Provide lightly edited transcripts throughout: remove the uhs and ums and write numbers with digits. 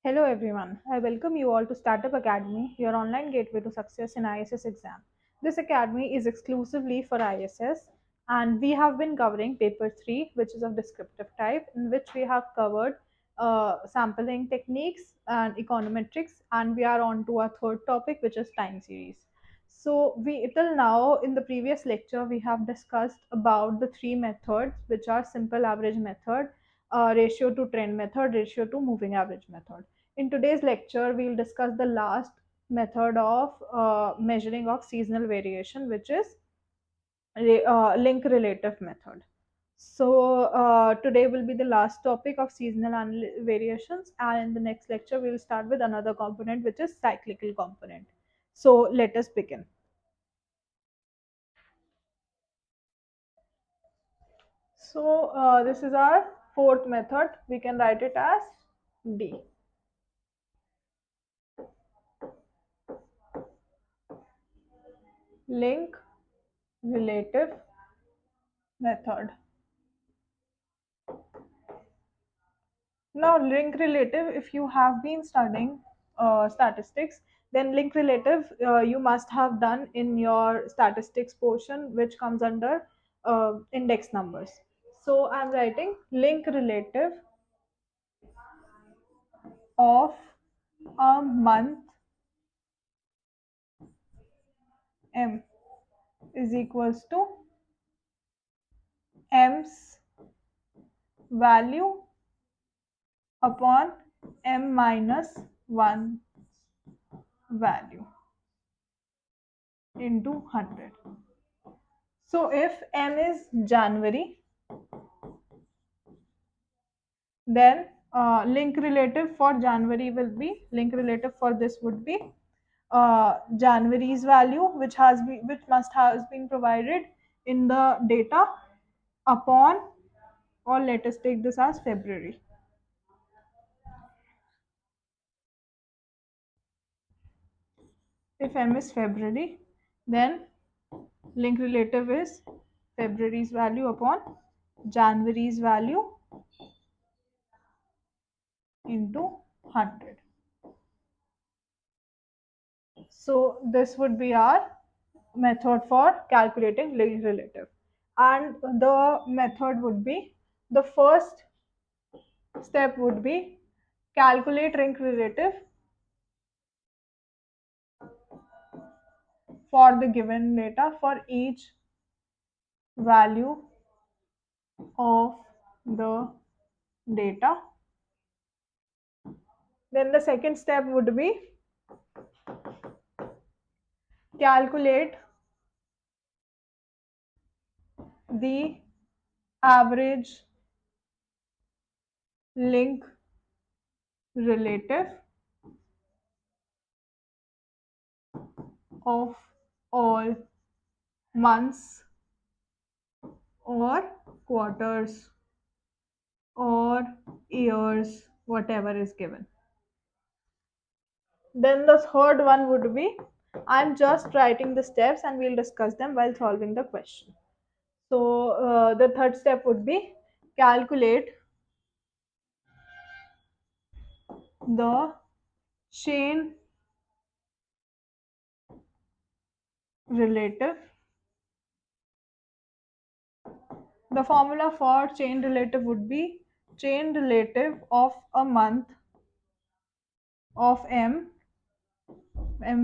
Hello everyone. I welcome you all to Startup Academy, your online gateway to success in ISS exam. This academy is exclusively for ISS and we have been covering paper 3 which is of descriptive type in which we have covered sampling techniques and econometrics, and we are on to our third topic which is time series. So we till now in the previous lecture we have discussed about the three methods which are simple average method, ratio to trend method, ratio to moving average method. In today's lecture, we'll discuss the last method of measuring of seasonal variation, which is link relative method. So today will be the last topic of seasonal variations, and in the next lecture, we will start with another component, which is cyclical component. So let us begin. So this is our fourth method. We can write it as D. Link relative method. Now, link relative, if you have been studying statistics, then link relative you must have done in your statistics portion, which comes under index numbers. So, I'm writing link relative of a month M is equals to M's value upon M minus 1 value into 100. So if M is January, then link relative for January will be, link relative for this would be January's value, which must has been provided in the data upon, or let us take this as February. If M is February, then link relative is February's value upon January's value into 100. So this would be our method for calculating link relative, and the method would be, the first step would be calculate link relative for the given data for each value of the data. Then the second step would be calculate the average link relative of all months or quarters or years, whatever is given. Then the third one would be, I'm just writing the steps and we'll discuss them while solving the question. So the third step would be calculate the chain relative. The formula for chain relative would be chain relative of a month of M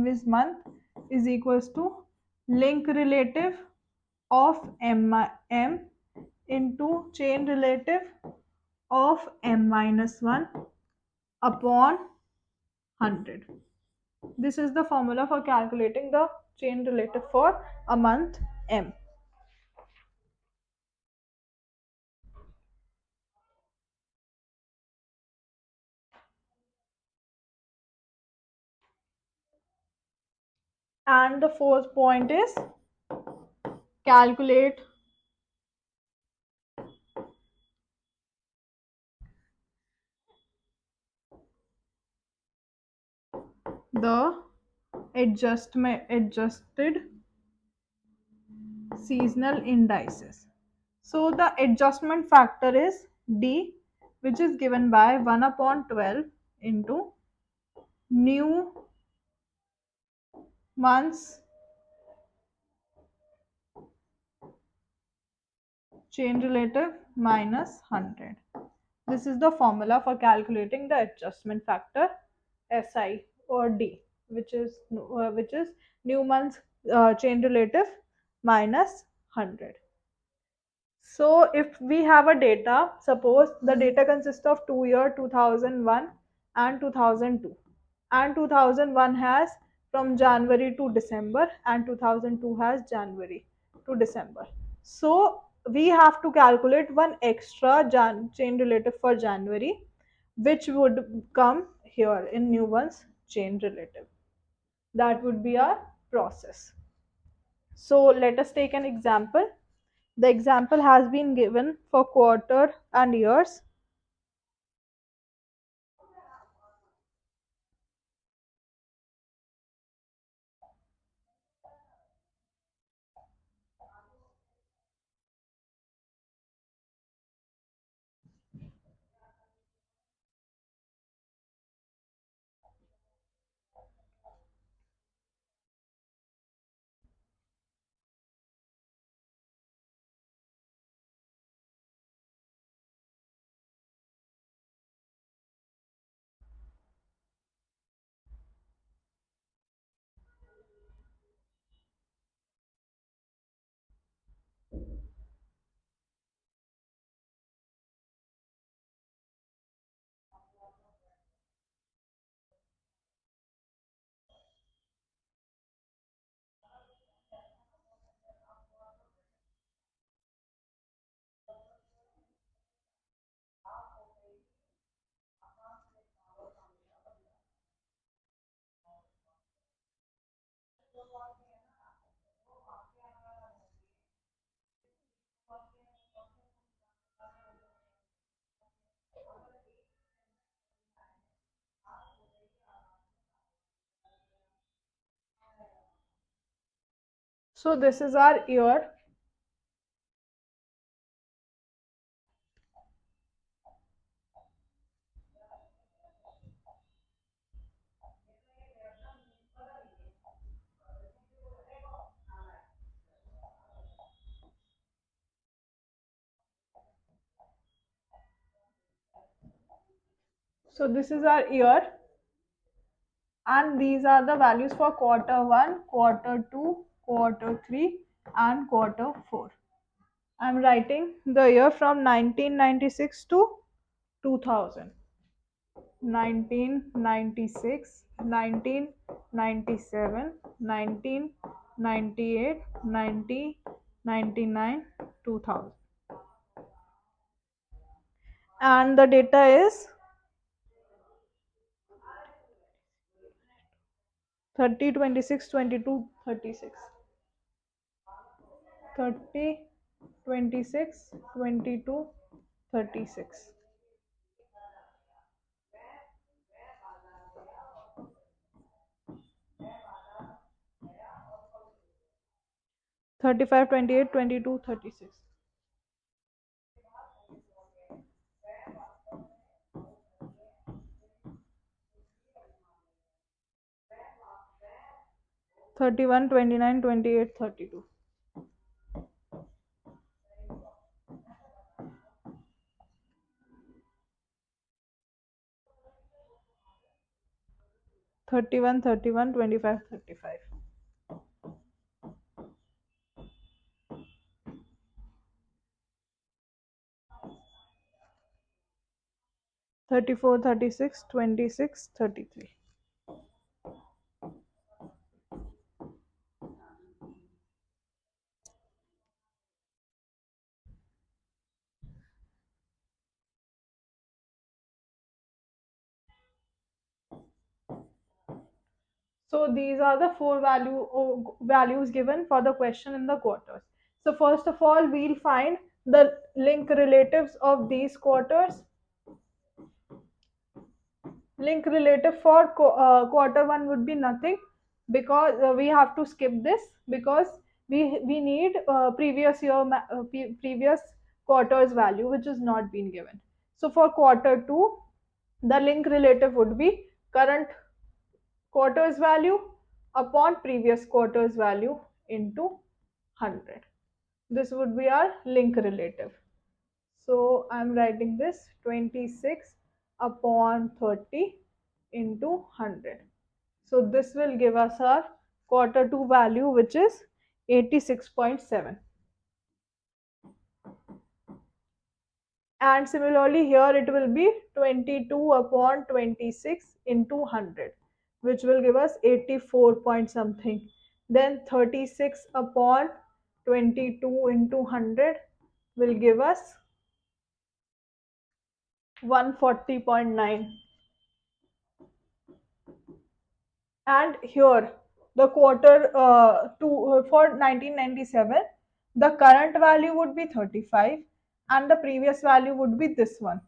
is month, is equals to link relative of M into chain relative of M minus 1 upon 100. This is the formula for calculating the chain relative for a month M. And the fourth point is calculate the adjusted seasonal indices. So the adjustment factor is D, which is given by 1 upon 12 into new months chain relative minus 100. This is the formula for calculating the adjustment factor SI or D, which is new months chain relative minus 100. So if we have a data, suppose the data consists of 2 year 2001 and 2002, and 2001 has from January to December and 2002 has January to December. So we have to calculate one extra chain relative for January, which would come here in new one's chain relative. That would be our process. So let us take an example. The example has been given for quarter and years. So this is our year. So this is our year, and these are the values for quarter 1, quarter 2, quarter 3, and quarter 4. I'm writing the year from 1996 to 2000. 1996, 1997, 1998, 1999, 2000. And the data is 30, 26, 22, 36. 30, 26, 22, 36. 35, 28, 22, 36. 31, 29, 28, 32. 31, 31, 25, 35. 34, 36, 26, 33. 'So these are the four values given for the question in the quarters. So first of all, we'll find the link relatives of these quarters. Link relative for quarter 1 would be nothing, because we have to skip this, because we need previous quarters value, which is not been given. So for quarter 2, the link relative would be current quarter's value upon previous quarter's value into 100. This would be our link relative. So I'm writing this 26 upon 30 into 100. So this will give us our quarter 2 value, which is 86.7. And similarly here it will be 22 upon 26 into 100, which will give us 84 point something. Then 36 upon 22 into 100 will give us 140.9. And here the quarter for 1997, the current value would be 35 and the previous value would be this one,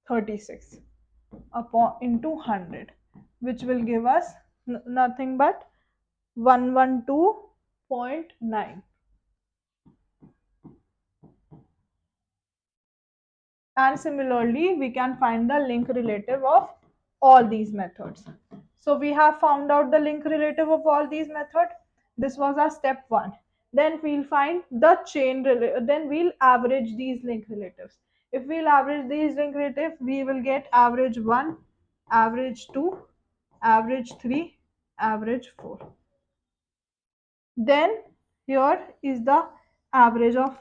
36 upon into 100, which will give us nothing but 112.9. And similarly we can find the link relative of all these methods. So we have found out the link relative of all these methods. This was our step 1. Then we'll find the then we'll average these link relatives. If we'll average these link relatives, we will get average 1, average 2, average 3, average 4. Then here is the average of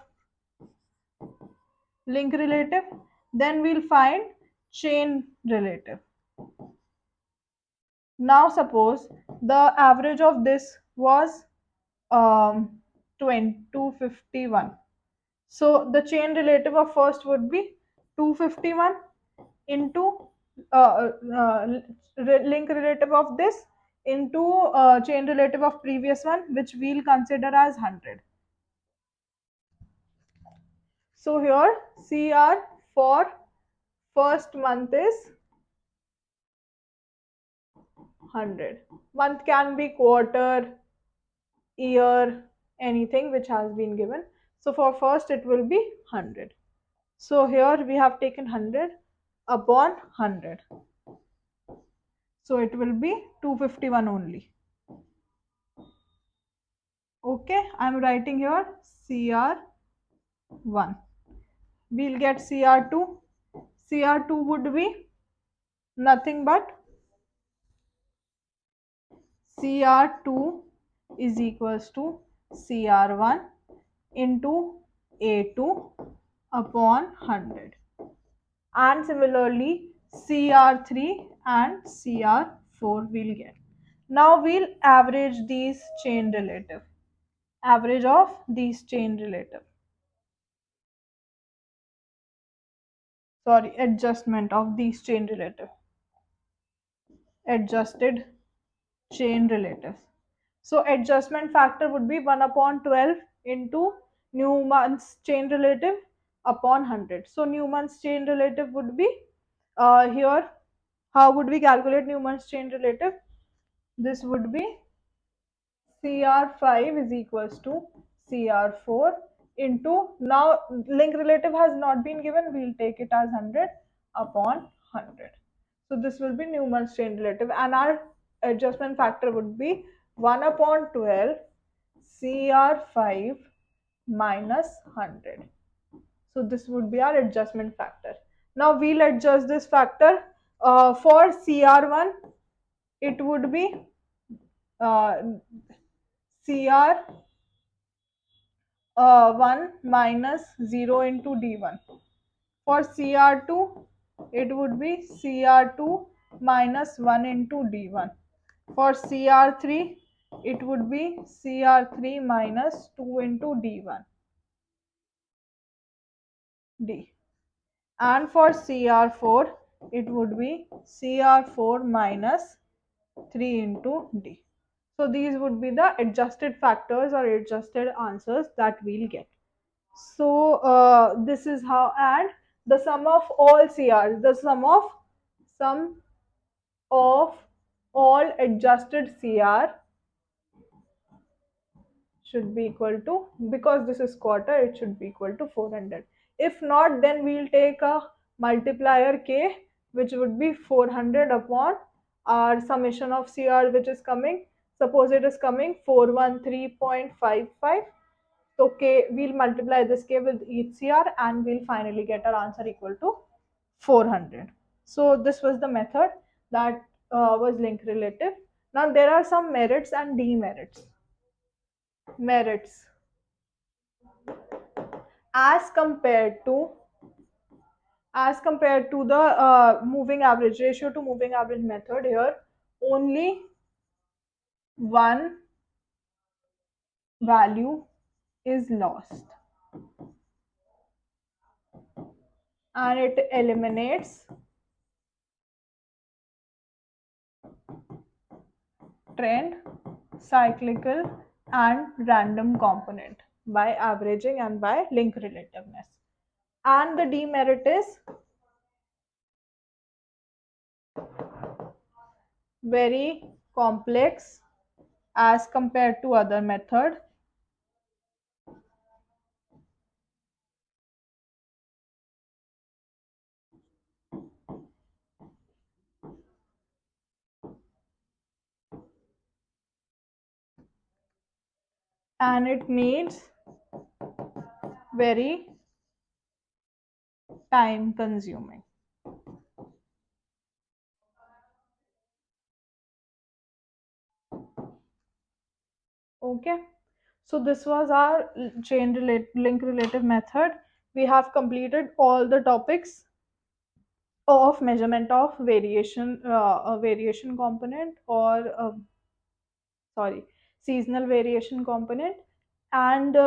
link relative. Then we'll find chain relative. Now suppose the average of this was 251. So the chain relative of first would be 251 into link relative of this into chain relative of previous one, which we'll consider as 100. So here CR for first month is 100. Month can be quarter, year, anything which has been given. So for first it will be 100. So here we have taken 100 upon 100. So it will be 251 only. Okay, I am writing here CR1. We'll get CR2. CR2 would be nothing but CR2 is equals to CR1 into A2 upon 100. And similarly CR3 and CR4 we'll get. Now we'll average these chain relative. Average of these chain relative. Sorry, adjustment of these chain relative. Adjusted chain relatives. So adjustment factor would be 1 upon 12 into Newman's chain relative upon 100. So Newman's chain relative would be here. How would we calculate Newman's chain relative? This would be CR5 is equals to CR4 into, now link relative has not been given, we'll take it as 100 upon 100. So this will be Newman's chain relative, and our adjustment factor would be 1 upon 12 CR5 minus 100. So this would be our adjustment factor. Now we'll adjust this factor. For CR1 it would be CR1 minus 0 into D1. For CR2 it would be CR2 minus 1 into D1. For CR3 it would be CR3 minus 2 into D1 D. And for CR4 it would be CR4 minus 3 into D. So these would be the adjusted factors or adjusted answers that we'll get. So this is how, and the sum of all CRs, the sum of all adjusted CR should be equal to, because this is quarter, it should be equal to 400. If not, then we'll take a multiplier K, which would be 400 upon our summation of CR which is coming. Suppose it is coming 413.55. So K, we'll multiply this K with each CR and we'll finally get our answer equal to 400. So this was the method that was link relative. Now there are some merits and demerits. Merits as compared to the moving average ratio to moving average method, here only one value is lost and it eliminates trend, cyclical and random component by averaging and by link relativeness. And the demerit is very complex as compared to other method, and it needs very time consuming. Okay, so this was our link relative method. We have completed all the topics of measurement of variation, a variation component, or sorry, seasonal variation component. And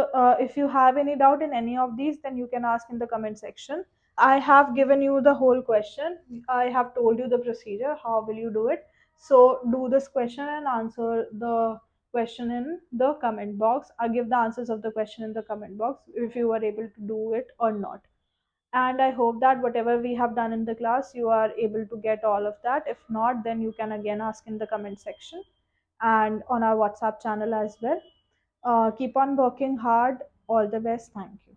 if you have any doubt in any of these, then you can ask in the comment section. I have given you the whole question. I have told you the procedure, how will you do it. So do this question and answer the question in the comment box. I give the answers of the question in the comment box if you are able to do it or not. And I hope that whatever we have done in the class, you are able to get all of that. If not, then you can again ask in the comment section and on our WhatsApp channel as well. Keep on working hard. All the best. Thank you.